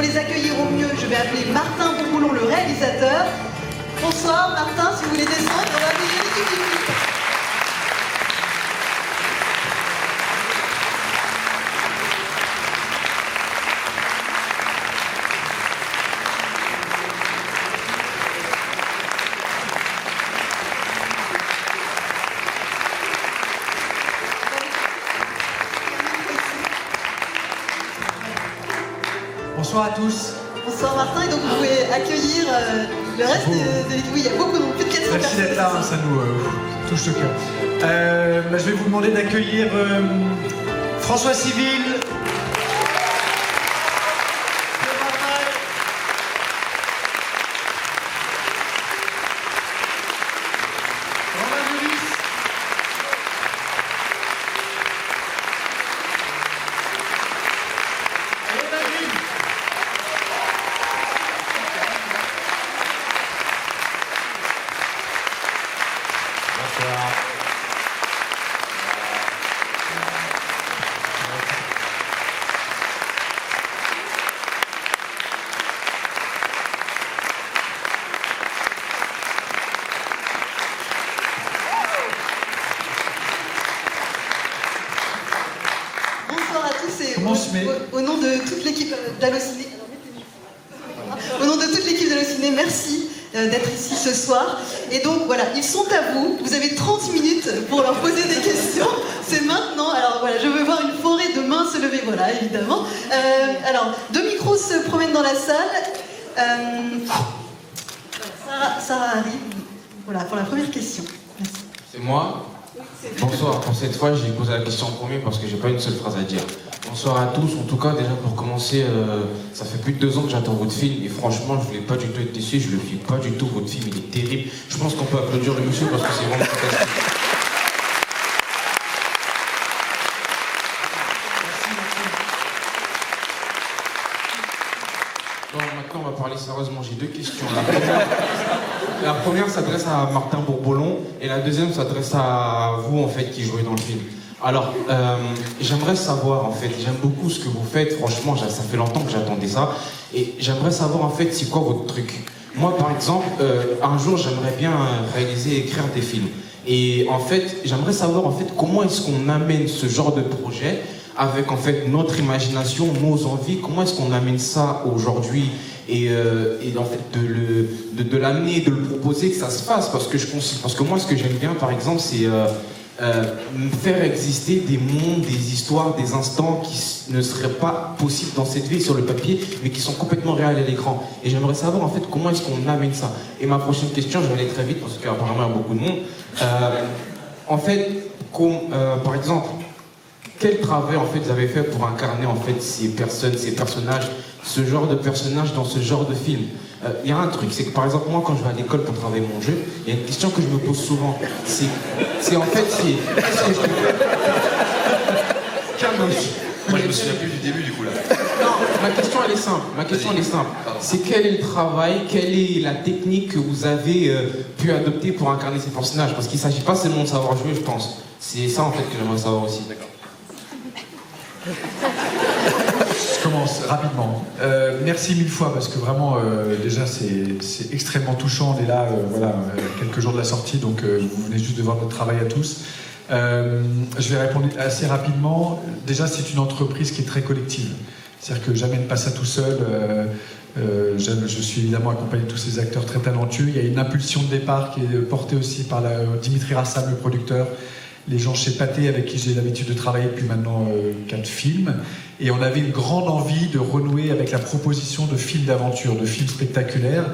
pour les accueillir au mieux, je vais appeler Martin Bourboulon, le réalisateur. Bonsoir Martin, si vous voulez descendre, on va appeler l'équipe du clip. Bonsoir à tous. Bonsoir Martin, et donc vous pouvez accueillir le reste de l'équipe. Oui, il y a beaucoup, donc plus de 400 Merci personnes. d'être là, ça nous touche le cœur. Je vais vous demander d'accueillir François Civil, Bonsoir à tous et Comment on se met au nom de toute l'équipe d'Allociné. Au nom de toute l'équipe d'Allociné, merci d'être ici ce soir. Et donc voilà, ils sont à vous. Vous avez 30 minutes pour leur poser des questions. C'est maintenant. Alors voilà, je veux voir une forêt de mains se lever. Voilà, évidemment. Alors, deux micros se promènent dans la salle. Sarah arrive. Voilà, pour la première question. Merci. C'est moi. Bonsoir. Pour cette fois, j'ai posé la question en premier parce que j'ai pas une seule phrase à dire. Bonsoir à tous. En tout cas, déjà pour commencer, ça fait plus de 2 ans que j'attends votre film et franchement, je voulais pas du tout être déçu. Je le file pas du tout. Votre film, il est terrible. Je pense qu'on peut applaudir le monsieur parce que c'est vraiment fantastique. Bon, maintenant, on va parler sérieusement. J'ai 2 questions. La première s'adresse à Martin Bourboulon et la deuxième s'adresse à vous, en fait, qui jouez dans le film. Alors, j'aimerais savoir, en fait, j'aime beaucoup ce que vous faites. Franchement, ça fait longtemps que j'attendais ça. Et j'aimerais savoir, en fait, c'est quoi votre truc. Moi, par exemple, un jour, j'aimerais bien réaliser et écrire des films. Et en fait, j'aimerais savoir, en fait, comment est-ce qu'on amène ce genre de projet avec, en fait, notre imagination, nos envies. Comment est-ce qu'on amène ça aujourd'hui et en fait de l'amener, de le proposer, que ça se fasse, parce que moi ce que j'aime bien par exemple c'est faire exister des mondes, des histoires, des instants qui ne seraient pas possibles dans cette vie sur le papier mais qui sont complètement réels à l'écran, et j'aimerais savoir en fait comment est-ce qu'on amène ça. Et ma prochaine question, je vais aller très vite parce qu'apparemment il y a beaucoup de monde, en fait par exemple, quel travail en fait vous avez fait pour incarner en fait ces personnes, ces personnages, ce genre de personnages dans ce genre de film? Il y a un truc, c'est que par exemple moi quand je vais à l'école pour travailler mon jeu, il y a une question que je me pose souvent, c'est en fait qu'est-ce que je peux faire? Calme-toi. Moi je me souviens plus du début du coup là. Non, ma question elle est simple. C'est quel est le travail, quelle est la technique que vous avez pu adopter pour incarner ces personnages? Parce qu'il ne s'agit pas seulement de savoir jouer, je pense. C'est ça en fait que j'aimerais savoir aussi. D'accord. Je commence rapidement. Merci 1000 fois parce que vraiment, déjà, c'est extrêmement touchant. On est là, quelques jours de la sortie, donc vous venez juste de voir notre travail à tous. Je vais répondre assez rapidement. Déjà, c'est une entreprise qui est très collective. C'est-à-dire que j'amène pas ça tout seul. Je suis évidemment accompagné de tous ces acteurs très talentueux. Il y a une impulsion de départ qui est portée aussi par Dimitri Rassam, le producteur, les gens chez Pathé avec qui j'ai l'habitude de travailler depuis maintenant 4 films. Et on avait une grande envie de renouer avec la proposition de films d'aventure, de films spectaculaires,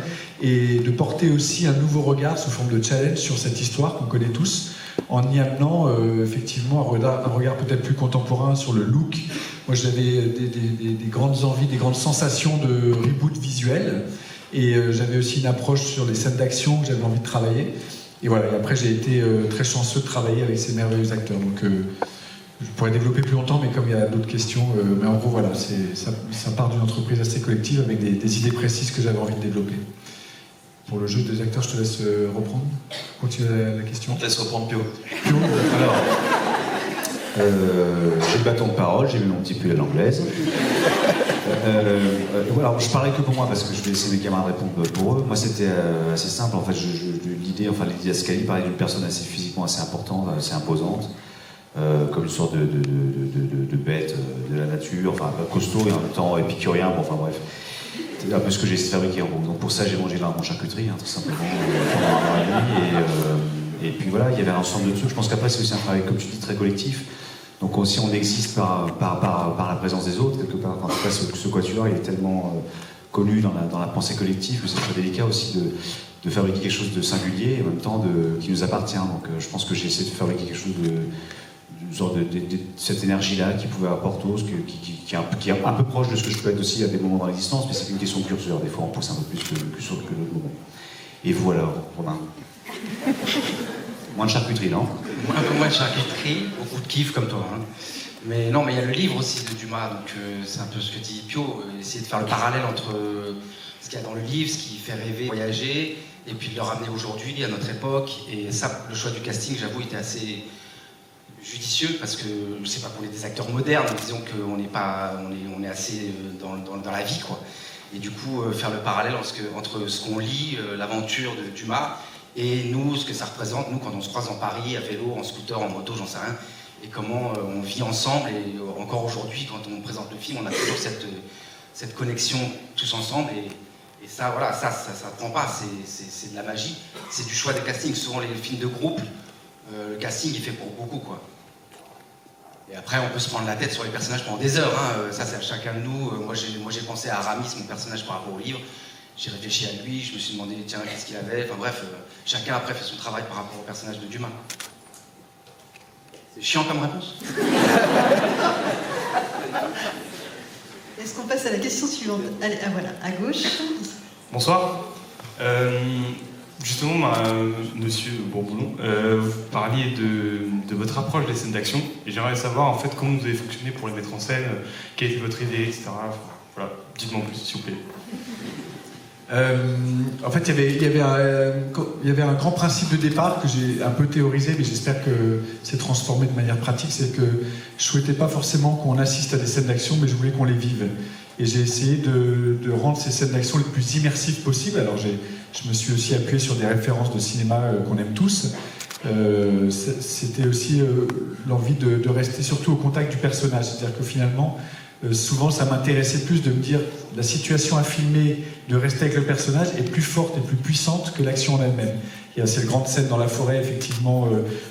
et de porter aussi un nouveau regard sous forme de challenge sur cette histoire qu'on connaît tous, en y amenant effectivement un regard peut-être plus contemporain sur le look. Moi j'avais des grandes envies, des grandes sensations de reboot visuel, et j'avais aussi une approche sur les scènes d'action que j'avais envie de travailler. Et voilà, et après j'ai été très chanceux de travailler avec ces merveilleux acteurs. Donc je pourrais développer plus longtemps, mais comme il y a d'autres questions, mais en gros voilà, ça part d'une entreprise assez collective avec des idées précises que j'avais envie de développer. Pour le jeu des acteurs, je te laisse reprendre. Continue la question. Je te laisse reprendre Pio. Alors, j'ai le bâton de parole, j'ai mis mon petit pull à l'anglaise. Voilà, je parlais que pour moi parce que je vais laisser mes camarades répondre pour eux. Moi, c'était assez simple. En fait, l'idée d'Ascali parlait d'une personne physiquement assez importante, assez imposante, comme une sorte de bête de la nature, enfin costaud et en même temps épicurien. Bon, enfin bref, c'est un peu ce que j'ai essayé de fabriquer en gros. Donc pour ça, j'ai mangé là en charcuterie, hein, tout simplement, pendant un an et demi. Et puis voilà, il y avait un ensemble de trucs. Je pense qu'après, c'est aussi un travail, comme tu dis, très collectif. Donc aussi on existe par la présence des autres, quelque part. En tout cas, ce quatuor il est tellement connu dans la pensée collective que c'est très délicat aussi de fabriquer quelque chose de singulier et en même temps qui nous appartient. Donc je pense que j'ai essayé de fabriquer quelque chose de cette énergie-là qui pouvait apporter qui est un peu proche de ce que je peux être aussi à des moments dans l'existence, mais c'est une question de curseur. Des fois on pousse un peu plus que d'autres moments. Et vous alors, Romain? Moins de charcuterie, non? Un peu moins de charcuterie, beaucoup de kiff comme toi. Hein. Mais non, mais il y a le livre aussi de Dumas, donc c'est un peu ce que dit Pio, essayer de faire le parallèle entre ce qu'il y a dans le livre, ce qui fait rêver, voyager, et puis de le ramener aujourd'hui, à notre époque. Et ça, le choix du casting, j'avoue, était assez judicieux, parce que c'est pas pour des acteurs modernes, mais disons qu'on on est assez dans la vie, quoi. Et du coup, faire le parallèle entre ce qu'on lit, l'aventure de Dumas, et nous, ce que ça représente, nous, quand on se croise en Paris, à vélo, en scooter, en moto, j'en sais rien, et comment on vit ensemble, et encore aujourd'hui, quand on présente le film, on a toujours cette connexion tous ensemble, et ça, voilà, ça prend pas, c'est de la magie, c'est du choix des castings. Souvent, les films de groupe, le casting, il fait pour beaucoup, quoi. Et après, on peut se prendre la tête sur les personnages pendant des heures, hein. Ça, c'est à chacun de nous. Moi, j'ai pensé à Aramis, mon personnage, par rapport au livre. J'ai réfléchi à lui, je me suis demandé, tiens, qu'est-ce qu'il avait. Enfin bref, chacun après fait son travail par rapport au personnage de Dumas. C'est chiant comme réponse. Est-ce qu'on passe à la question suivante? Allez, voilà, à gauche. Bonsoir. Justement, monsieur Bourboulon, vous parliez de votre approche des scènes d'action, et j'aimerais savoir en fait comment vous avez fonctionné pour les mettre en scène, quelle était votre idée, etc. Voilà, dites-moi en plus, s'il vous plaît. En fait, il y avait un grand principe de départ que j'ai un peu théorisé, mais j'espère que c'est transformé de manière pratique. C'est que je souhaitais pas forcément qu'on assiste à des scènes d'action, mais je voulais qu'on les vive. Et j'ai essayé de rendre ces scènes d'action les plus immersives possibles. Alors je me suis aussi appuyé sur des références de cinéma qu'on aime tous. C'était aussi l'envie de rester surtout au contact du personnage. C'est-à-dire que finalement, souvent ça m'intéressait plus de me dire la situation à filmer, de rester avec le personnage est plus forte et plus puissante que l'action en elle-même. Il y a cette grande scène dans la forêt effectivement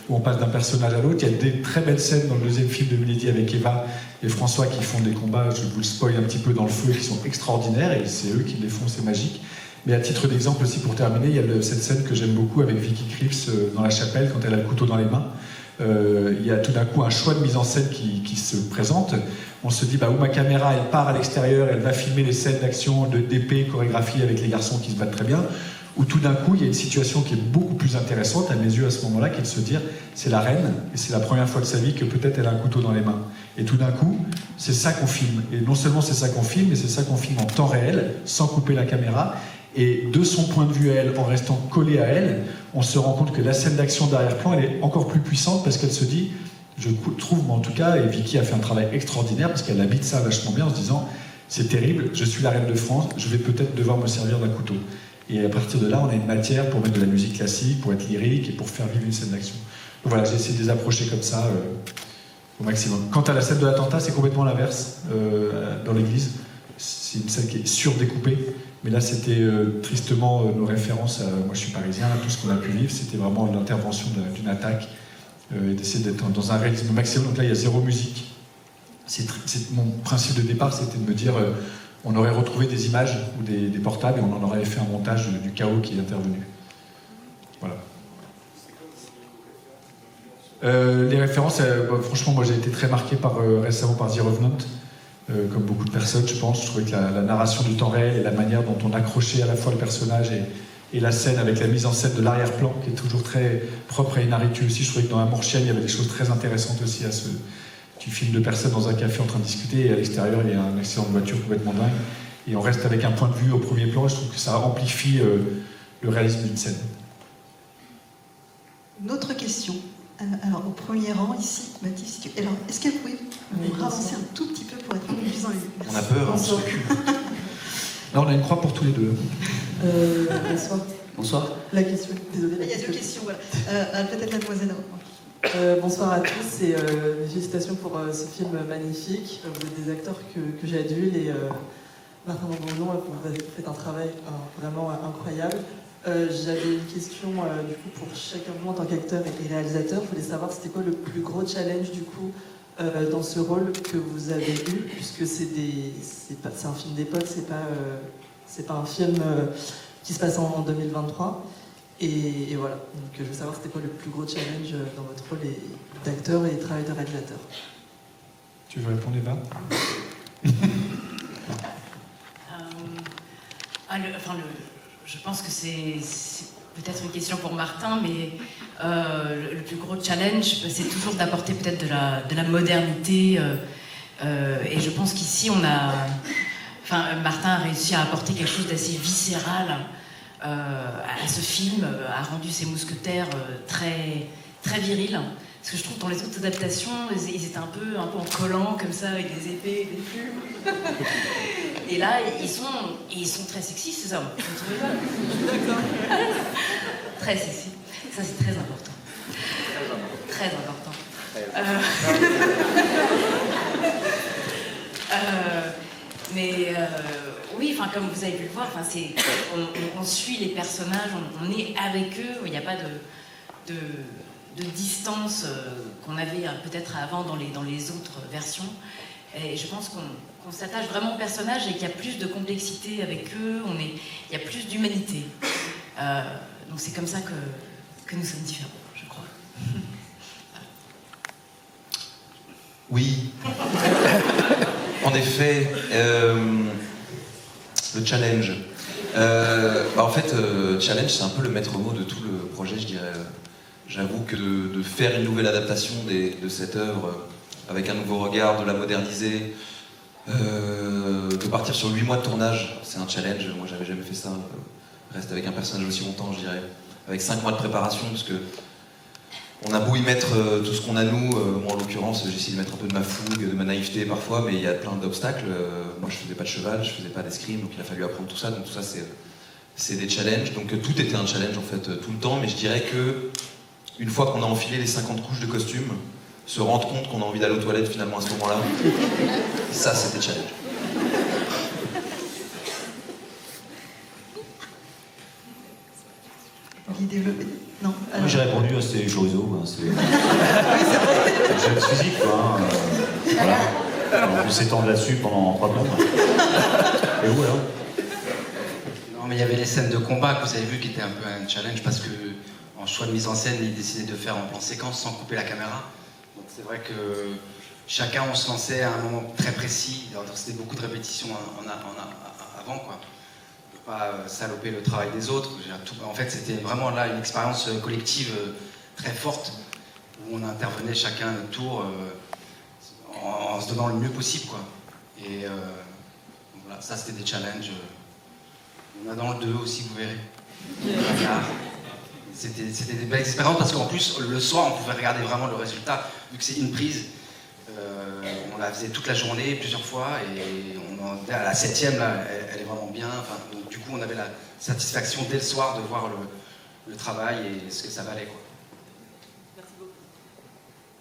où on passe d'un personnage à l'autre. Il y a des très belles scènes dans le deuxième film de Milady avec Eva et François qui font des combats, je vous le spoil un petit peu dans le feu, qui sont extraordinaires et c'est eux qui les font, c'est magique. Mais à titre d'exemple aussi pour terminer, il y a cette scène que j'aime beaucoup avec Vicky Krieps dans la chapelle quand elle a le couteau dans les mains. Il y a tout d'un coup un choix de mise en scène qui se présente. On se dit, où ma caméra, elle part à l'extérieur, elle va filmer les scènes d'action, d'épée, chorégraphie avec les garçons qui se battent très bien. Ou tout d'un coup, il y a une situation qui est beaucoup plus intéressante à mes yeux à ce moment-là, qui est de se dire, c'est la reine, et c'est la première fois de sa vie que peut-être elle a un couteau dans les mains. Et tout d'un coup, c'est ça qu'on filme. Et non seulement c'est ça qu'on filme, mais c'est ça qu'on filme en temps réel, sans couper la caméra. Et de son point de vue à elle, en restant collé à elle, on se rend compte que la scène d'action d'arrière-plan, elle est encore plus puissante parce qu'elle se dit, je trouve, mais en tout cas, et Vicky a fait un travail extraordinaire parce qu'elle habite ça vachement bien en se disant, c'est terrible, je suis la reine de France, je vais peut-être devoir me servir d'un couteau. Et à partir de là, on a une matière pour mettre de la musique classique, pour être lyrique et pour faire vivre une scène d'action. Donc voilà, j'ai essayé de les approcher comme ça au maximum. Quant à la scène de l'attentat, c'est complètement l'inverse dans l'église. C'est une scène qui est surdécoupée. Mais là, c'était tristement nos références. Moi, je suis parisien, tout ce qu'on a pu vivre, c'était vraiment l'intervention d'une attaque et d'essayer d'être dans un réalisme maximum. Donc là, il y a zéro musique. Mon principe de départ, c'était de me dire on aurait retrouvé des images ou des portables et on en aurait fait un montage du chaos qui est intervenu. Voilà. Les références, franchement, moi j'ai été très marqué récemment par The Revenant, comme beaucoup de personnes, je pense. Je trouvais que la narration du temps réel et la manière dont on accrochait à la fois le personnage et la scène, avec la mise en scène de l'arrière-plan, qui est toujours très propre, et Inarritu aussi. Je trouvais que dans Amour Chienne, il y avait des choses très intéressantes aussi à tu filmes deux personnes dans un café en train de discuter, et à l'extérieur, il y a un accident de voiture complètement dingue. Et on reste avec un point de vue au premier plan, et je trouve que ça amplifie le réalisme d'une scène. Une autre question. Alors, au premier rang, ici, Mathilde, si tu... Alors, est-ce que vous pouvez vous avancer un tout petit peu pour être plus en lumière? On a peur, on se recule. Là, on a une croix pour tous les deux. Bonsoir. Bonsoir. La question, désolée. Il y a deux questions, voilà. Peut-être la demoiselle. Bonsoir à tous et félicitations pour ce film magnifique. Vous êtes des acteurs que j'adule et Martin Bourboulon, vous faites un travail vraiment incroyable. J'avais une question du coup pour chacun de vous en tant qu'acteur et réalisateur. Je voulais savoir c'était quoi le plus gros challenge du coup dans ce rôle que vous avez eu, puisque c'est un film d'époque, c'est pas un film qui se passe en 2023. Et voilà, donc je veux savoir c'était quoi le plus gros challenge dans votre rôle d'acteur et travail de réalisateur. Tu veux répondre, Eva? Je pense que c'est peut-être une question pour Martin, mais le plus gros challenge, c'est toujours d'apporter peut-être de la modernité. Et je pense qu'ici, Martin a réussi à apporter quelque chose d'assez viscéral à ce film, a rendu ses mousquetaires très, très virils. Parce que je trouve que dans les autres adaptations, ils étaient un peu en collant comme ça, avec des épées, des plumes. Et là, ils sont très sexy, c'est ça? Vous trouvez pas? D'accord. Très sexy. Ça, c'est très important. Très important. Oui, comme vous avez pu le voir, on suit les personnages, on est avec eux, il n'y a pas de distance qu'on avait peut-être avant dans les autres versions. Et je pense qu'on s'attache vraiment aux personnages et qu'il y a plus de complexité avec eux, il y a plus d'humanité. Donc c'est comme ça que nous sommes différents, je crois. Oui. En effet, le challenge. En fait, challenge, c'est un peu le maître mot de tout le projet, je dirais. J'avoue que de faire une nouvelle adaptation de cette œuvre avec un nouveau regard, de la moderniser, de partir sur 8 mois de tournage, c'est un challenge. Moi, j'avais jamais fait ça. Reste avec un personnage aussi longtemps, je dirais. Avec 5 mois de préparation, parce que on a beau y mettre tout ce qu'on a nous, moi en l'occurrence j'essaie de mettre un peu de ma fougue, de ma naïveté parfois, mais il y a plein d'obstacles. Moi je faisais pas de cheval, je faisais pas d'escrime, donc il a fallu apprendre tout ça, donc tout ça c'est des challenges, donc tout était un challenge en fait tout le temps, mais je dirais que une fois qu'on a enfilé les 50 couches de costumes, se rendre compte qu'on a envie d'aller aux toilettes finalement à ce moment-là, ça c'était challenge. Développer. Non. Alors... Moi j'ai répondu, c'était chorizo. C'est oui, c'est vrai. un challenge physique, quoi. Voilà. On peut s'étendre là-dessus pendant 3 plombes. Et vous alors? Non, mais il y avait les scènes de combat que vous avez vu qui étaient un peu un challenge parce que en choix de mise en scène, ils décidaient de faire en plan séquence sans couper la caméra. Donc c'est vrai que chacun on se lançait à un moment très précis. C'était beaucoup de répétitions avant, quoi. Pas saloper le travail des autres. En fait, c'était vraiment là une expérience collective très forte où on intervenait chacun à notre tour en se donnant le mieux possible, quoi. Et voilà, ça c'était des challenges. On a dans le 2 aussi, vous verrez. C'était des belles expériences parce qu'en plus le soir on pouvait regarder vraiment le résultat vu que c'est une prise. On la faisait toute la journée, plusieurs fois, et à la 7e, là, elle est vraiment bien. Donc, du coup, on avait la satisfaction dès le soir de voir le travail et ce que ça valait, quoi. Merci beaucoup.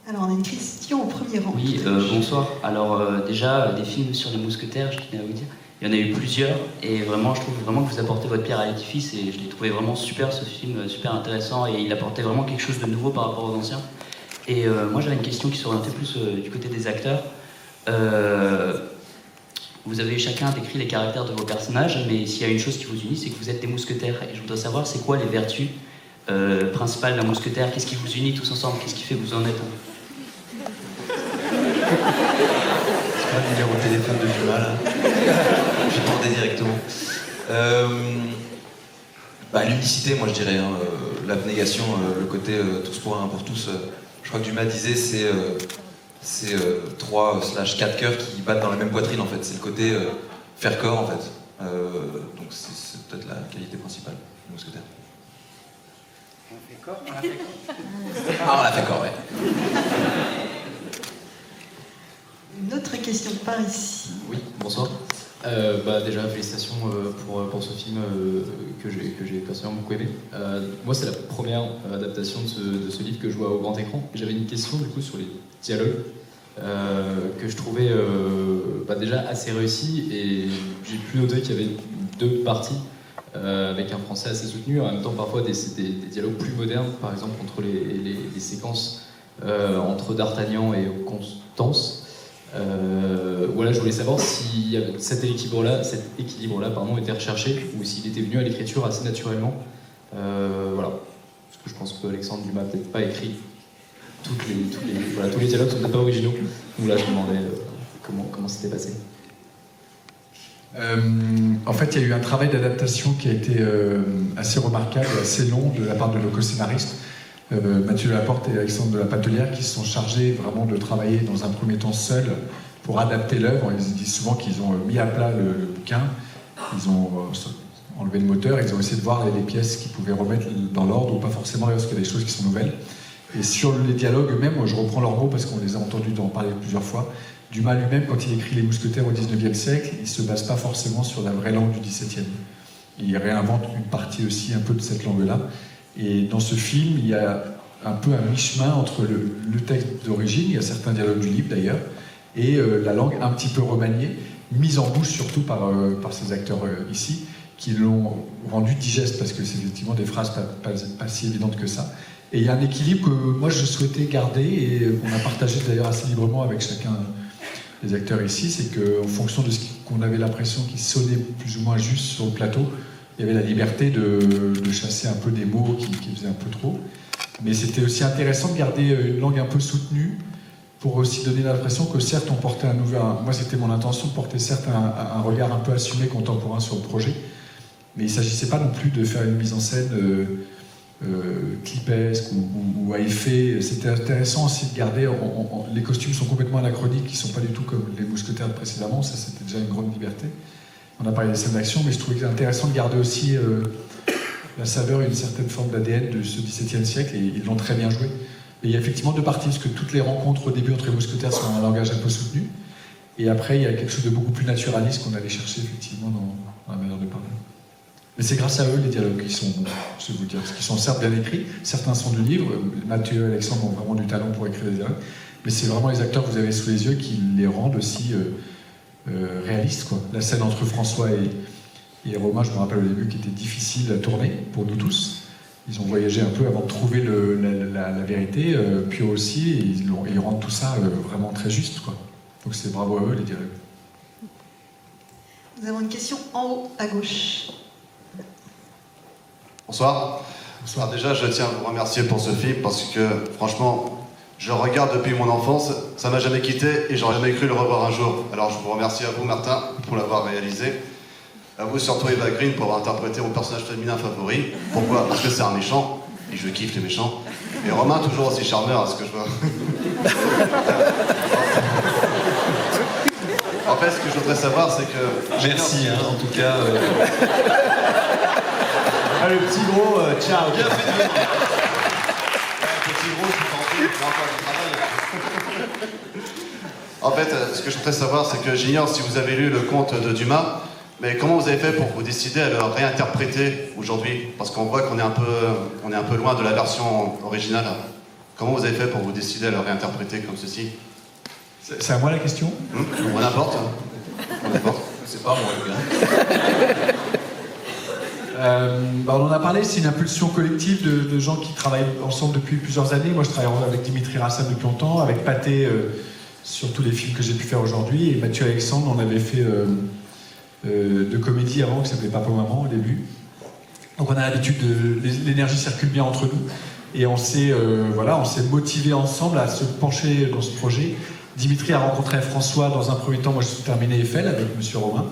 Alors, on a une question au premier rang. Oui, bonsoir. Alors, déjà, des films sur les mousquetaires, je tenais à vous dire, il y en a eu plusieurs, et vraiment, je trouve vraiment que vous apportez votre pierre à l'édifice, et je l'ai trouvé vraiment super, ce film, super intéressant, et il apportait vraiment quelque chose de nouveau par rapport aux anciens. Et moi j'avais une question qui s'orientait plus du côté des acteurs. Vous avez chacun décrit les caractères de vos personnages, mais s'il y a une chose qui vous unit, c'est que vous êtes des mousquetaires. Et je voudrais savoir, c'est quoi les vertus principales d'un mousquetaire? Qu'est-ce qui vous unit tous ensemble? Qu'est-ce qui fait que vous en êtes un? C'est pas de dire au téléphone de du mal. J'ai demandé directement. L'unicité, moi je dirais, hein, l'abnégation, le côté tous pour un pour tous. Je crois que Dumas disait c'est 3/4 cœurs qui battent dans la même poitrine en fait. C'est le côté faire corps en fait. Donc c'est peut-être la qualité principale du mousquetaire. On fait corps, on a fait corps. Ah, on l'a fait corps, ouais. Une autre question par ici. Oui, bonsoir. Déjà, félicitations pour ce film que j'ai personnellement beaucoup aimé. Moi, c'est la première adaptation de ce livre que je vois au grand écran. J'avais une question du coup sur les dialogues que je trouvais déjà assez réussis, et j'ai pu noter qu'il y avait deux parties avec un français assez soutenu, en même temps parfois des dialogues plus modernes, par exemple entre les séquences entre D'Artagnan et Constance. Voilà, je voulais savoir si cet équilibre-là était recherché, ou s'il était venu à l'écriture assez naturellement. Voilà, parce que je pense qu'Alexandre Dumas n'a peut-être pas écrit tous les dialogues sont peut-être pas originaux. Donc là, je me demandais comment c'était passé. En fait, il y a eu un travail d'adaptation qui a été assez remarquable et assez long de la part de nos co-scénaristes, Mathieu Delaporte et Alexandre de la Patelière, qui se sont chargés vraiment de travailler dans un premier temps seuls pour adapter l'œuvre. Ils disent souvent qu'ils ont mis à plat le bouquin, ils ont enlevé le moteur, ils ont essayé de voir les pièces qu'ils pouvaient remettre dans l'ordre ou pas forcément, parce qu'il y a des choses qui sont nouvelles. Et sur les dialogues eux-mêmes, je reprends leurs mots parce qu'on les a entendus en parler plusieurs fois, Dumas lui-même, quand il écrit Les Mousquetaires au XIXe siècle, il ne se base pas forcément sur la vraie langue du XVIIe. Il réinvente une partie aussi un peu de cette langue-là. Et dans ce film, il y a un peu un mi-chemin entre le texte d'origine, il y a certains dialogues du livre d'ailleurs, et la langue un petit peu remaniée, mise en bouche surtout par ces acteurs ici, qui l'ont rendu digeste, parce que c'est effectivement des phrases pas si évidentes que ça. Et il y a un équilibre que moi je souhaitais garder, et qu'on a partagé d'ailleurs assez librement avec chacun des acteurs ici, c'est qu'en fonction de ce qu'on avait l'impression qui sonnait plus ou moins juste sur le plateau, il y avait la liberté de chasser un peu des mots qui faisaient un peu trop. Mais c'était aussi intéressant de garder une langue un peu soutenue, pour aussi donner l'impression que certes on portait moi c'était mon intention de porter certes un regard un peu assumé, contemporain sur le projet, mais il ne s'agissait pas non plus de faire une mise en scène clipesque ou à effet. C'était intéressant aussi de garder, les costumes sont complètement anachroniques, ils ne sont pas du tout comme les mousquetaires de précédemment, ça c'était déjà une grande liberté. On a parlé des scènes d'action, mais je trouvais intéressant de garder aussi la saveur et une certaine forme d'ADN de ce XVIIe siècle, et ils l'ont très bien joué. Et il y a effectivement deux parties, parce que toutes les rencontres au début entre les mousquetaires sont un langage un peu soutenu, et après il y a quelque chose de beaucoup plus naturaliste qu'on allait chercher effectivement dans la manière de parler. Mais c'est grâce à eux les dialogues qui sont, je vais vous dire, qui sont certes bien écrits, certains sont du livre, Mathieu et Alexandre ont vraiment du talent pour écrire des dialogues, mais c'est vraiment les acteurs que vous avez sous les yeux qui les rendent aussi réalistes, quoi. La scène entre François et Romain, je me rappelle au début, qui était difficile à tourner pour nous tous. Ils ont voyagé un peu avant de trouver la vérité, puis aussi, et ils rendent tout ça vraiment très juste, quoi. Donc c'est bravo à eux les dialogues. Nous avons une question en haut à gauche. Bonsoir. Bonsoir. Déjà, je tiens à vous remercier pour ce film parce que, franchement, je le regarde depuis mon enfance, ça m'a jamais quitté et j'aurais jamais cru le revoir un jour. Alors, je vous remercie à vous, Martin, pour l'avoir réalisé. À vous, surtout, Eva Green, pour avoir interprété mon personnage féminin favori. Pourquoi? Parce que c'est un méchant, et je kiffe les méchants. Et Romain, toujours aussi charmeur, à ce que je vois. En fait, ce que je voudrais savoir, c'est que... Merci, en tout cas. Ah, le petit gros, ciao. Bien fait de venir. Le petit gros, je suis tenté. En fait, ce que je voudrais savoir, c'est que j'ignore si vous avez lu le conte de Dumas, mais comment vous avez fait pour vous décider à le réinterpréter aujourd'hui? Parce qu'on voit qu'on est un peu loin de la version originale. Comment vous avez fait pour vous décider à le réinterpréter comme ceci? C'est à moi la question? On n'importe. C'est pas moi, le gars. On en a parlé, c'est une impulsion collective de gens qui travaillent ensemble depuis plusieurs années. Moi je travaille avec Dimitri Rassam depuis longtemps, avec Pathé sur tous les films que j'ai pu faire aujourd'hui, et Mathieu et Alexandre, on avait fait de comédie avant qui s'appelait Papa Maman au début. Donc on a l'habitude l'énergie circule bien entre nous, et on s'est motivé ensemble à se pencher dans ce projet. Dimitri a rencontré François dans un premier temps, moi je suis terminé Eiffel avec Monsieur Romain.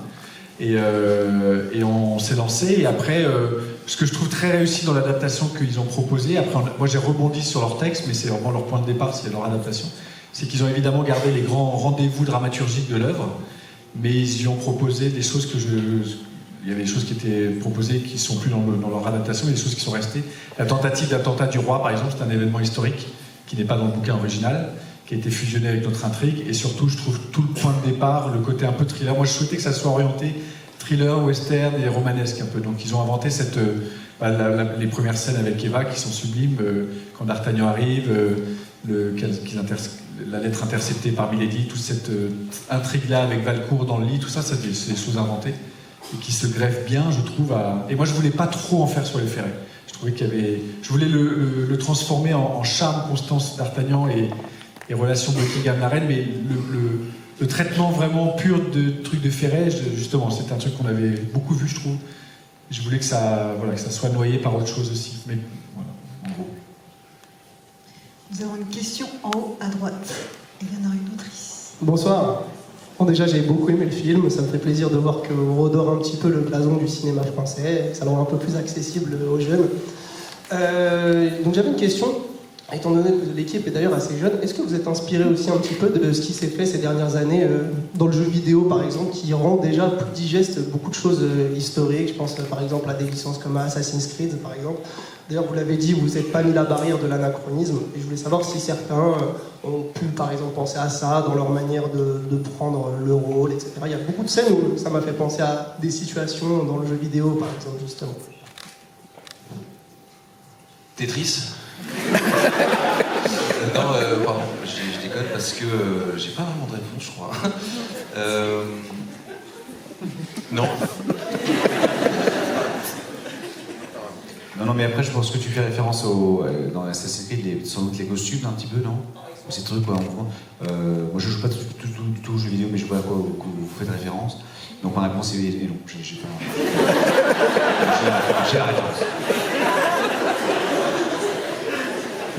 Et on s'est lancé, et après, ce que je trouve très réussi dans l'adaptation qu'ils ont proposée, après moi j'ai rebondi sur leur texte, mais c'est vraiment leur point de départ, c'est leur adaptation, c'est qu'ils ont évidemment gardé les grands rendez-vous dramaturgiques de l'œuvre, mais ils y ont proposé des choses que il y avait des choses qui étaient proposées qui ne sont plus dans leur adaptation, et des choses qui sont restées. La tentative d'attentat du roi, par exemple, c'est un événement historique qui n'est pas dans le bouquin original, qui a été fusionné avec notre intrigue, et surtout, je trouve tout le point de départ, le côté un peu thriller. Moi, je souhaitais que ça soit orienté thriller, western et romanesque un peu. Donc, ils ont inventé les premières scènes avec Eva qui sont sublimes, quand D'Artagnan arrive, la lettre interceptée par Milady, toute cette intrigue-là avec Valcourt dans le lit, tout ça, c'est des choses inventées et qui se greffent bien, je trouve. Et moi, je voulais pas trop en faire sur les ferrets. Je trouvais qu'il y avait, je voulais le transformer en charme, Constance d'Artagnan et relations de Buckingham la reine, mais le traitement vraiment pur de trucs de ferret, justement, c'est un truc qu'on avait beaucoup vu, je trouve. Je voulais que ça soit noyé par autre chose aussi. Mais voilà, en gros. Nous avons une question en haut à droite. Il y en a une autre ici. Bonsoir. Bon, déjà, j'ai beaucoup aimé le film. Ça me fait plaisir de voir que vous redore un petit peu le blason du cinéma français, que ça le rend un peu plus accessible aux jeunes. Donc j'avais une question. Étant donné que l'équipe est d'ailleurs assez jeune, est-ce que vous êtes inspiré aussi un petit peu de ce qui s'est fait ces dernières années dans le jeu vidéo, par exemple, qui rend déjà plus digeste beaucoup de choses historiques? Je pense par exemple à des licences comme Assassin's Creed, par exemple. D'ailleurs, vous l'avez dit, vous n'êtes pas mis la barrière de l'anachronisme. Et je voulais savoir si certains ont pu, par exemple, penser à ça dans leur manière de prendre le rôle, etc. Il y a beaucoup de scènes où ça m'a fait penser à des situations dans le jeu vidéo, par exemple, justement. Tetris. Non, pardon, je déconne parce que j'ai pas vraiment de réponse, je crois. Non. Non, mais après, je pense que tu fais référence dans Assassin's Creed, sans doute les costumes, un petit peu, non? Ces trucs, quoi, moi, je joue pas du tout aux jeux vidéo, mais je vois à quoi vous faites référence. Donc, ma réponse est non. J'ai la réponse.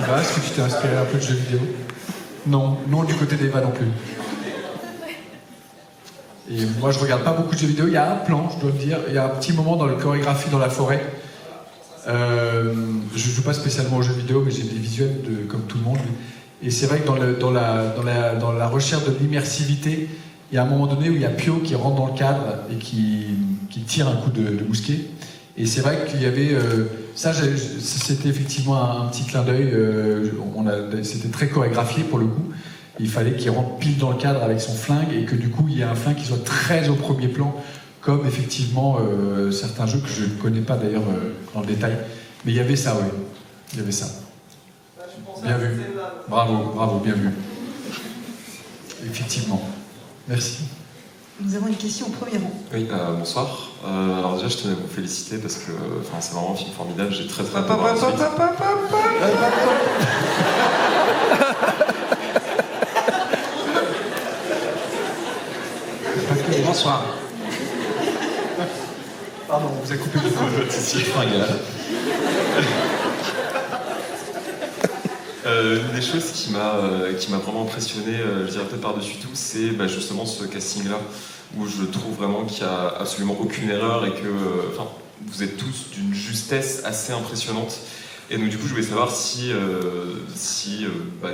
Est-ce que tu t'es inspiré un peu de jeux vidéo? Non, du côté d'Eva non plus. Et moi, je regarde pas beaucoup de jeux vidéo. Il y a un plan, je dois le dire, il y a un petit moment dans la chorégraphie dans la forêt. Je joue pas spécialement aux jeux vidéo, mais j'ai des visuels comme tout le monde. Et c'est vrai que dans la recherche de l'immersivité, il y a un moment donné où il y a Pio qui rentre dans le cadre et qui tire un coup de mousquet. Et c'est vrai qu'il y avait... c'était effectivement un petit clin d'œil. C'était très chorégraphié pour le coup. Il fallait qu'il rentre pile dans le cadre avec son flingue et que du coup, il y ait un flingue qui soit très au premier plan, comme effectivement certains jeux que je ne connais pas d'ailleurs dans le détail. Mais il y avait ça, oui. Il y avait ça. Bien vu. Bravo, bien vu. Effectivement. Merci. Nous avons une question au premier rang. Oui, bonsoir. Alors déjà, je tenais à vous féliciter parce que c'est vraiment un film formidable. J'ai très hâte de voir la suite. Bonsoir. Pardon, on vous a coupé le micro. Une des choses qui m'a vraiment impressionné, je dirais peut-être par-dessus tout, c'est justement ce casting-là, où je trouve vraiment qu'il n'y a absolument aucune erreur et que vous êtes tous d'une justesse assez impressionnante. Et donc du coup, je voulais savoir si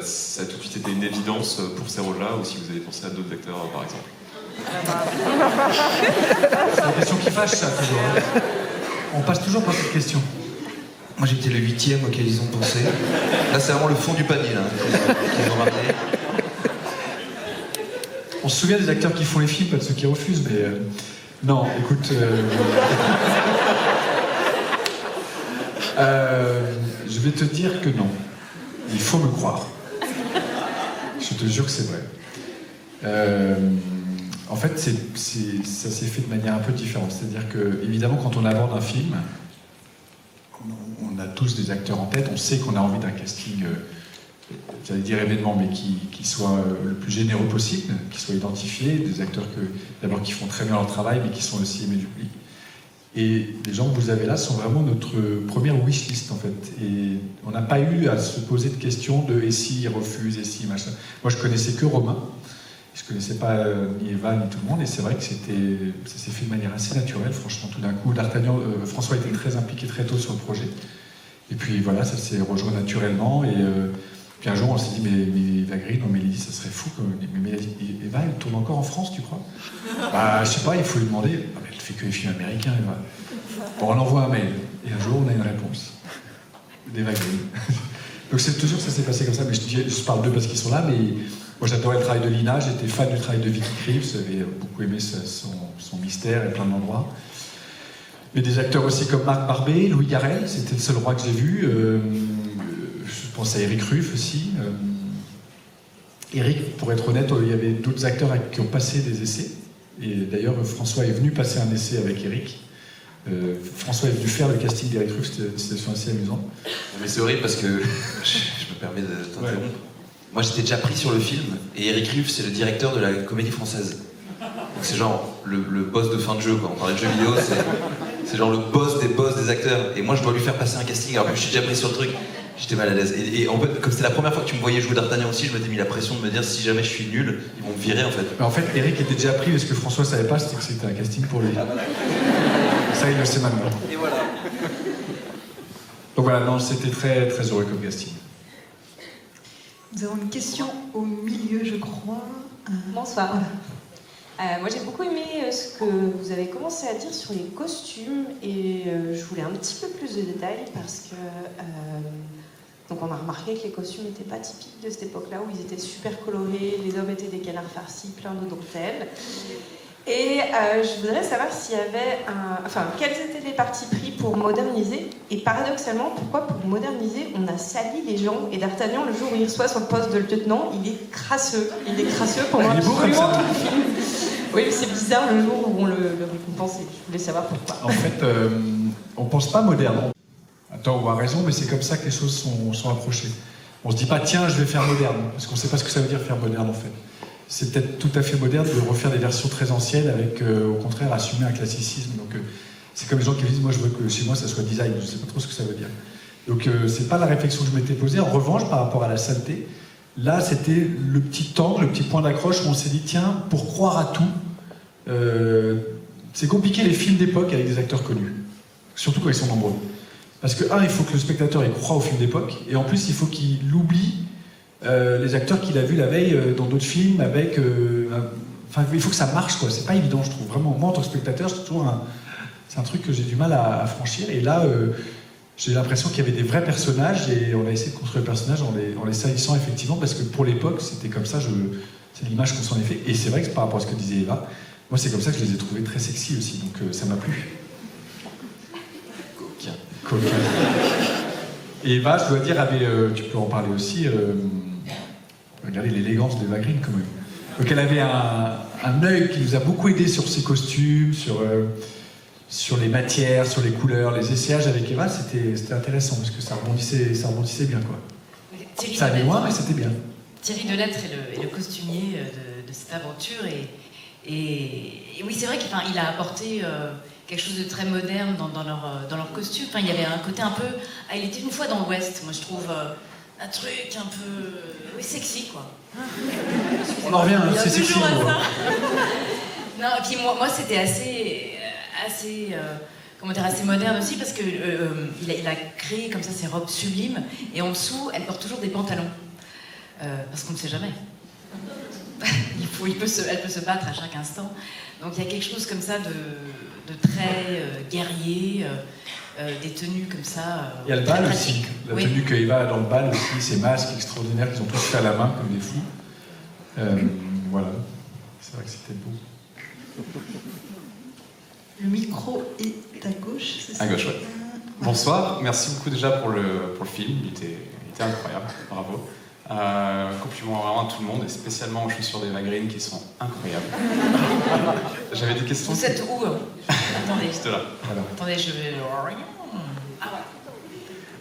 ça a tout de suite été une évidence pour ces rôles-là, ou si vous avez pensé à d'autres acteurs, par exemple. C'est une question qui fâche, ça, toujours. On passe toujours par cette question. Moi, j'étais le 8e auquel ils ont pensé. Là, c'est vraiment le fond du panier, là, qu'ils ont ramené. On se souvient des acteurs qui font les films, pas de ceux qui refusent, mais... Non, écoute... je vais te dire que non. Il faut me croire. Je te jure que c'est vrai. En fait, ça s'est fait de manière un peu différente. C'est-à-dire que, évidemment, quand on aborde un film, on a tous des acteurs en tête, on sait qu'on a envie d'un casting, j'allais dire événement, mais qui soit le plus généreux possible, qui soit identifié, des acteurs d'abord qui font très bien leur travail, mais qui sont aussi aimés du public. Et les gens que vous avez là sont vraiment notre première wishlist en fait. Et on n'a pas eu à se poser de questions de et si ils refusent, et si machin. Moi je connaissais que Romain, je connaissais pas ni Eva ni tout le monde, et c'est vrai que ça s'est fait de manière assez naturelle, franchement, tout d'un coup. D'Artagnan, François était très impliqué très tôt sur le projet. Et puis voilà, ça s'est rejoint naturellement. Et puis un jour on s'est dit, mais Eva Green, mais Lydie, ça serait fou. Mais Eva, elle tourne encore en France, tu crois? Bah, je sais pas, il faut lui demander. Ah, mais elle fait fais que les films américains, Eva. Bon, on envoie un mail, et un jour, on a une réponse. Des Vagrines. Donc c'est toujours ça s'est passé comme ça, mais je parle d'eux parce qu'ils sont là, mais moi j'adorais le travail de Lina, j'étais fan du travail de Vicky Krieps, j'avais beaucoup aimé son mystère et plein d'endroits. Mais des acteurs aussi comme Marc Barbet, Louis Garrel, c'était le seul roi que j'ai vu. Je pense à Eric Ruff aussi. Eric, pour être honnête, il y avait d'autres acteurs qui ont passé des essais. Et d'ailleurs, François est venu passer un essai avec Eric. François est venu faire le casting d'Eric Ruff, c'était une situation assez amusante. Mais c'est horrible parce que, je me permets de t'interrompre, moi j'étais déjà pris sur le film, et Eric Ruff c'est le directeur de la Comédie Française. Donc c'est genre le boss de fin de jeu, quand on parlait de jeux vidéo, c'est genre le boss des acteurs. Et moi je dois lui faire passer un casting, alors que je suis déjà pris sur le truc, j'étais mal à l'aise. Et en fait, comme c'était la première fois que tu me voyais jouer d'Artagnan aussi, je m'étais mis la pression de me dire si jamais je suis nul, ils vont me virer en fait. Mais en fait, Eric était déjà pris, parce que François savait pas, c'était que c'était un casting pour lui. Ça, il le sait maintenant. Et voilà. Donc voilà, non, c'était très, très heureux comme casting. Nous avons une question au milieu, je crois. Bonsoir. Voilà. Moi j'ai beaucoup aimé ce que vous avez commencé à dire sur les costumes et je voulais un petit peu plus de détails parce que donc on a remarqué que les costumes n'étaient pas typiques de cette époque-là où ils étaient super colorés, les hommes étaient des canards farcis, plein de dentelles. Et je voudrais savoir s'il y avait quels étaient les partis pris pour moderniser et paradoxalement pourquoi pour moderniser on a sali les gens et d'Artagnan le jour où il reçoit son poste de lieutenant il est crasseux pendant absolument tout le film. Oui mais c'est bizarre le jour où on le récompense et je voulais savoir pourquoi. En fait on pense pas moderne. Attends, on a raison, mais c'est comme ça que les choses sont approchées. On se dit pas tiens je vais faire moderne parce qu'on sait pas ce que ça veut dire faire moderne en fait. C'est peut-être tout à fait moderne de refaire des versions très anciennes avec, au contraire, assumer un classicisme. Donc, c'est comme les gens qui me disent, moi, je veux que chez moi, ça soit design. Je ne sais pas trop ce que ça veut dire. Donc, c'est pas la réflexion que je m'étais posée. En revanche, par rapport à la saleté, là, c'était le petit angle, le petit point d'accroche où on s'est dit, tiens, pour croire à tout, c'est compliqué les films d'époque avec des acteurs connus. Surtout quand ils sont nombreux. Parce que, il faut que le spectateur y croit au film d'époque. Et en plus, il faut qu'il oublie les acteurs qu'il a vus la veille dans d'autres films avec... Enfin, il faut que ça marche, quoi. C'est pas évident, je trouve. Vraiment, moi, en tant que spectateur, c'est un truc que j'ai du mal à franchir. Et là, j'ai l'impression qu'il y avait des vrais personnages et on a essayé de construire les personnages en les salissant, effectivement, parce que pour l'époque, c'était comme ça, c'est l'image qu'on s'en est fait. Et c'est vrai que par rapport à ce que disait Eva, moi, c'est comme ça que je les ai trouvés très sexy aussi. Donc, ça m'a plu. Coquin. Et Eva, je dois dire, tu peux en parler aussi... regardez l'élégance des Vagrines quand même. Donc elle avait un œil qui nous a beaucoup aidé sur ses costumes, sur les matières, sur les couleurs, les essayages avec Eva, c'était intéressant parce que ça rebondissait bien quoi. Ça allait loin mais c'était bien. Thierry Delettre est le costumier de cette aventure et oui c'est vrai qu'il a apporté quelque chose de très moderne dans leur costume. Enfin, il y avait un côté un peu... il était une fois dans l'Ouest, moi je trouve... un truc un peu sexy quoi. On en revient, c'est sexy. Non, et puis moi c'était assez moderne aussi parce que il a créé comme ça ces robes sublimes et en dessous elle porte toujours des pantalons parce qu'on ne sait jamais. Elle peut se battre à chaque instant. Donc il y a quelque chose comme ça de très guerrier. Des tenues comme ça. Il y a le bal aussi, la tenue que Eva a dans le bal aussi, ces masques extraordinaires qu'ils ont tous fait à la main comme des fous. Voilà, c'est vrai que c'était beau. Le micro est à gauche, c'est ça? À gauche, ouais. Bonsoir, merci beaucoup déjà pour le film, il était incroyable, bravo. Compliment vraiment à tout le monde et spécialement aux chaussures des Vagrines qui sont incroyables. J'avais des questions. Vous êtes où? Attendez. Juste là. Alors. Attendez, je vais...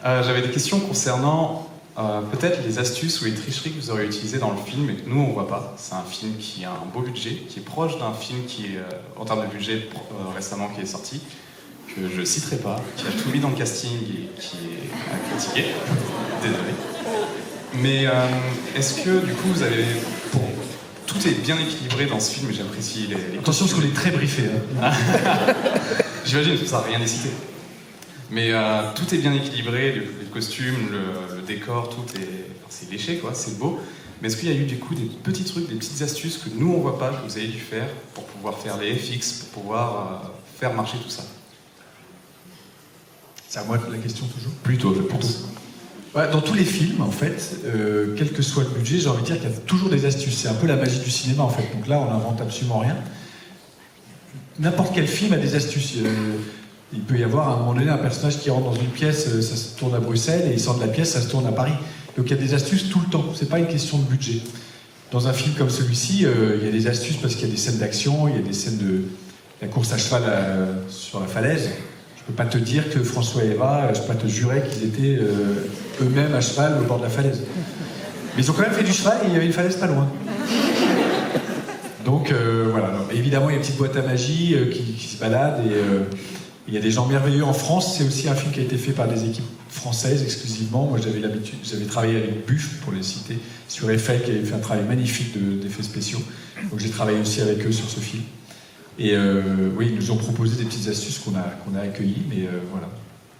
J'avais des questions concernant peut-être les astuces ou les tricheries que vous aurez utilisées dans le film et que nous on voit pas. C'est un film qui a un beau budget, qui est proche d'un film qui est, en termes de budget récemment qui est sorti, que je citerai pas, qui a tout mis dans le casting et qui est à critiquer. Désolé. Mais est-ce que du coup vous avez... Tout est bien équilibré dans ce film et j'apprécie les... Attention parce qu'on est très briefé. Hein. J'imagine que ça n'a rien n'est cité. Mais tout est bien équilibré, les costumes, le décor, tout est... c'est léché quoi, c'est beau. Mais est-ce qu'il y a eu du coup des petits trucs, des petites astuces que nous on voit pas, que vous avez dû faire pour pouvoir faire les FX, pour pouvoir faire marcher tout ça? C'est à moi la question toujours? Plutôt, je pense. Ouais, dans tous les films, en fait, quel que soit le budget, j'ai envie de dire qu'il y a toujours des astuces. C'est un peu la magie du cinéma, en fait. Donc là, on n'invente absolument rien. N'importe quel film a des astuces. Il peut y avoir à un moment donné un personnage qui rentre dans une pièce, ça se tourne à Bruxelles, et il sort de la pièce, ça se tourne à Paris. Donc il y a des astuces tout le temps. C'est pas une question de budget. Dans un film comme celui-ci, il y a des astuces parce qu'il y a des scènes d'action, il y a des scènes de la course à cheval sur la falaise. Je peux pas te dire que François et Eva, je peux pas te jurer qu'ils étaient eux-mêmes à cheval au bord de la falaise. Mais ils ont quand même fait du cheval et il y avait une falaise pas loin. Donc voilà, non. Évidemment il y a une petite boîte à magie qui se balade et il y a des gens merveilleux en France. C'est aussi un film qui a été fait par des équipes françaises exclusivement. Moi j'avais travaillé avec Buff, pour les citer, sur Eiffel, qui avait fait un travail magnifique d'effets spéciaux. Donc j'ai travaillé aussi avec eux sur ce film. Et oui, ils nous ont proposé des petites astuces qu'on a accueillies, mais voilà,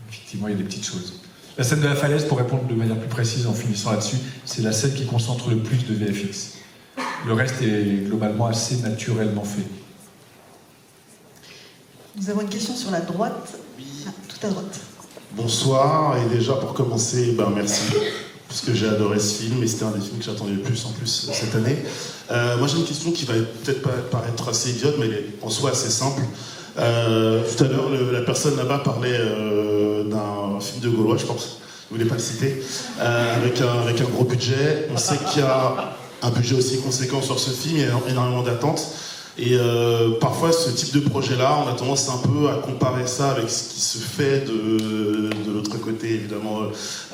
effectivement il y a des petites choses. La scène de la falaise, pour répondre de manière plus précise en finissant là-dessus, c'est la scène qui concentre le plus de VFX. Le reste est globalement assez naturellement fait. Nous avons une question sur la droite. Ah, tout à droite. Bonsoir, et déjà pour commencer, merci, parce que j'ai adoré ce film, et c'était un des films que j'attendais le plus en plus cette année. Moi j'ai une question qui va peut-être paraître assez idiote, mais elle est en soi assez simple. Tout à l'heure, la personne là-bas parlait d'un film de Gaulois, je pense, je voulais pas le citer, avec un gros budget. On sait qu'il y a un budget aussi conséquent sur ce film, il y a énormément d'attentes. Et parfois, ce type de projet-là, on a tendance un peu à comparer ça avec ce qui se fait de l'autre côté, évidemment,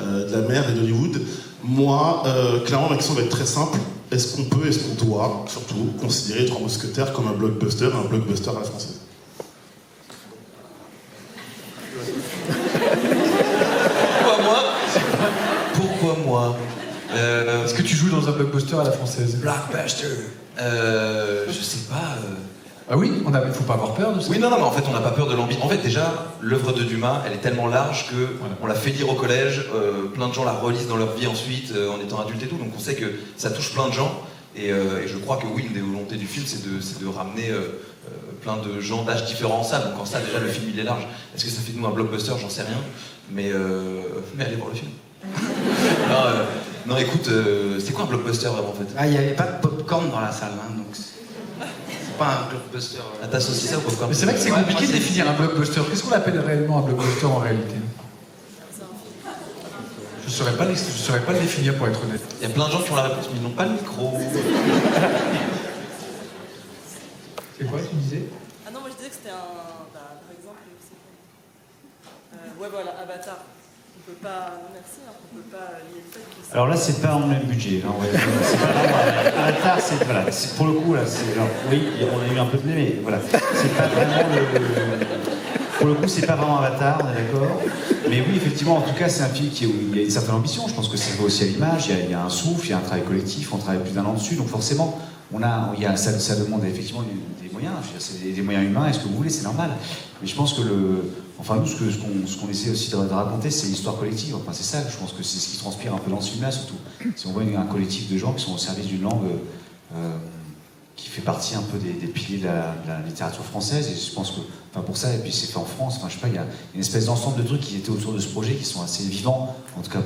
de la mer et d'Hollywood. Moi, clairement, ma question va être très simple. Est-ce qu'on doit, surtout, considérer Les Trois Mousquetaires comme un blockbuster à la française? Pourquoi moi Est-ce que tu joues dans un blockbuster à la française? Blockbuster. Je sais pas. Ah oui, il faut pas avoir peur de ça. Oui, non, mais en fait, on n'a pas peur de l'ambition. En fait, déjà, l'œuvre de Dumas, elle est tellement large que on l'a fait lire au collège, plein de gens la relisent dans leur vie ensuite, en étant adultes et tout, donc on sait que ça touche plein de gens. Et je crois que oui, une des volontés du film, c'est de ramener plein de gens d'âge différents en salle. Donc en salle, déjà, le film, il est large. Est-ce que ça fait de nous un blockbuster? J'en sais rien. Mais allez voir le film. Non, écoute, c'est quoi un blockbuster vraiment en fait? Ah, il n'y avait pas de popcorn dans la salle, hein, donc c'est pas un blockbuster. Ah, t'associes ça au popcorn? Mais c'est vrai que c'est compliqué de définir un blockbuster. Qu'est-ce qu'on appelle réellement un blockbuster en réalité? Je saurais pas le définir pour être honnête. Il y a plein de gens qui ont la réponse, mais ils n'ont pas le micro. C'est quoi tu disais? Ah non, moi je disais que c'était par exemple, ouais voilà, Avatar. On peut pas, merci, on peut pas lier le fait que... Alors là, c'est pas en même budget. Hein, ouais. C'est pas vraiment, Avatar, c'est pour le coup, là, oui, on a eu un peu de nez, mais voilà. C'est pas vraiment pour le coup, c'est pas vraiment Avatar, on est d'accord. Mais oui, effectivement, en tout cas, c'est un film où il y a une certaine ambition. Je pense que ça va aussi à l'image, il y a un souffle, il y a un travail collectif, on travaille plus d'un an dessus, donc forcément, ça demande effectivement des moyens. C'est des moyens humains, est-ce que vous voulez, c'est normal. Mais je pense que nous, ce qu'on essaie aussi de raconter, c'est l'histoire collective. Enfin, c'est ça, je pense que c'est ce qui transpire un peu dans ce film-là, surtout. Si on voit un collectif de gens qui sont au service d'une langue qui fait partie un peu des piliers de la littérature française, et je pense que, pour ça, et puis c'est fait en France, je sais pas, il y a une espèce d'ensemble de trucs qui étaient autour de ce projet qui sont assez vivants. En tout cas,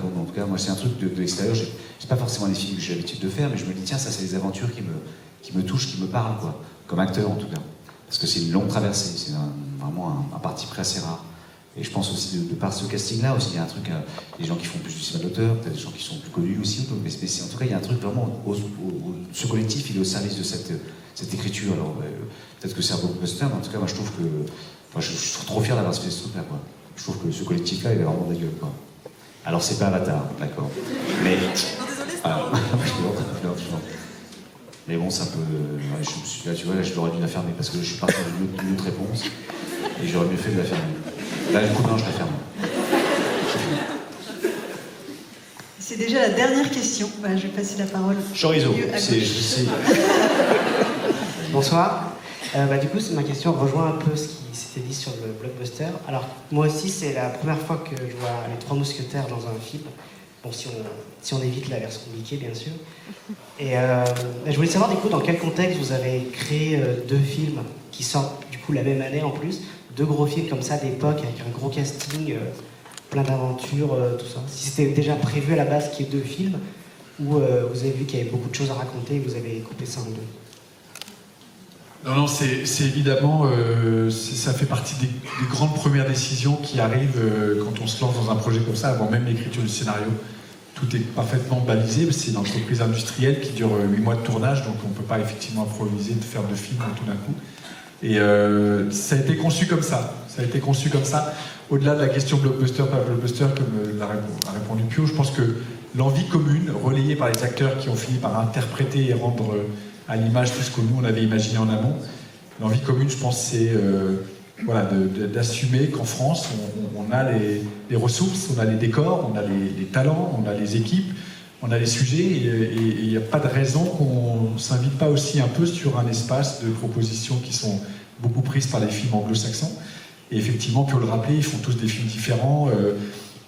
moi, c'est un truc de l'extérieur. C'est pas forcément des films que j'ai l'habitude de faire, mais je me dis, tiens, ça, c'est des aventures qui me touchent, qui me parlent, quoi, comme acteur en tout cas. Parce que c'est une longue traversée, c'est vraiment un parti pris assez rare. Et je pense aussi, de par ce casting-là, aussi, il y a un truc, des gens qui font plus du cinéma d'auteur, peut-être des gens qui sont plus connus aussi, mais en tout cas, il y a un truc vraiment, ce collectif, il est au service de cette écriture. Alors, peut-être que c'est un blockbuster, mais en tout cas, moi, je trouve que, je suis trop fier d'avoir fait ce truc-là, quoi. Je trouve que ce collectif-là, il est vraiment de la gueule, quoi. Alors, c'est pas Avatar, d'accord. Mais... Mais bon, ça peut... je suis là, tu vois, là, je l'aurais dû la fermer, parce que je suis parti d'une autre réponse, et j'aurais mieux fait de la fermer. Là, du coup, non, je la ferme. C'est déjà la dernière question. Je vais passer la parole. Chorizo, Bonsoir. Du coup, ma question rejoint un peu ce qui s'était dit sur le blockbuster. Alors, moi aussi, c'est la première fois que je vois Les Trois Mousquetaires dans un film. Bon, si on évite la version compliquée, bien sûr. Et je voulais savoir, du coup, dans quel contexte vous avez créé deux films qui sortent, du coup, la même année en plus, deux gros films comme ça d'époque, avec un gros casting, plein d'aventures, tout ça. Si c'était déjà prévu à la base qu'il y ait 2 films, ou vous avez vu qu'il y avait beaucoup de choses à raconter et vous avez coupé ça en 2. Non, c'est évidemment, ça fait partie des grandes premières décisions qui arrivent quand on se lance dans un projet comme ça, avant même l'écriture du scénario. Tout est parfaitement balisé, c'est une entreprise industrielle qui dure 8 mois de tournage, donc on ne peut pas effectivement improviser de faire 2 films tout d'un coup. Et ça a été conçu comme ça. Ça a été conçu comme ça. Au-delà de la question blockbuster, pas blockbuster, comme l'a répondu Pio, je pense que l'envie commune, relayée par les acteurs qui ont fini par interpréter et rendre à l'image tout ce que nous on avait imaginé en amont, l'envie commune, je pense, c'est voilà, d'assumer qu'en France, on a les ressources, on a les décors, on a les talents, on a les équipes, on a les sujets, et il n'y a pas de raison qu'on ne s'invite pas aussi un peu sur un espace de propositions qui sont beaucoup prises par les films anglo-saxons. Et effectivement, Pio le rappelait, ils font tous des films différents.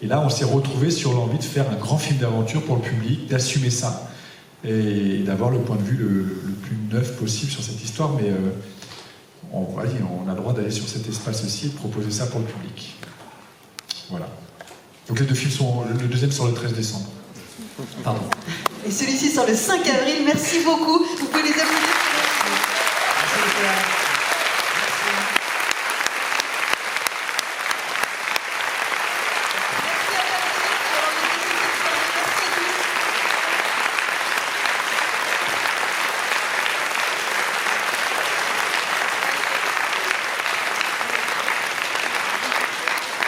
Et là, on s'est retrouvés sur l'envie de faire un grand film d'aventure pour le public, d'assumer ça, et d'avoir le point de vue le plus neuf possible sur cette histoire. Mais on a le droit d'aller sur cet espace aussi et de proposer ça pour le public. Voilà. Donc les 2 films sont... Le deuxième sort le 13 décembre. Pardon. Et celui-ci sort le 5 avril. Merci beaucoup. Vous pouvez les applaudir. Merci.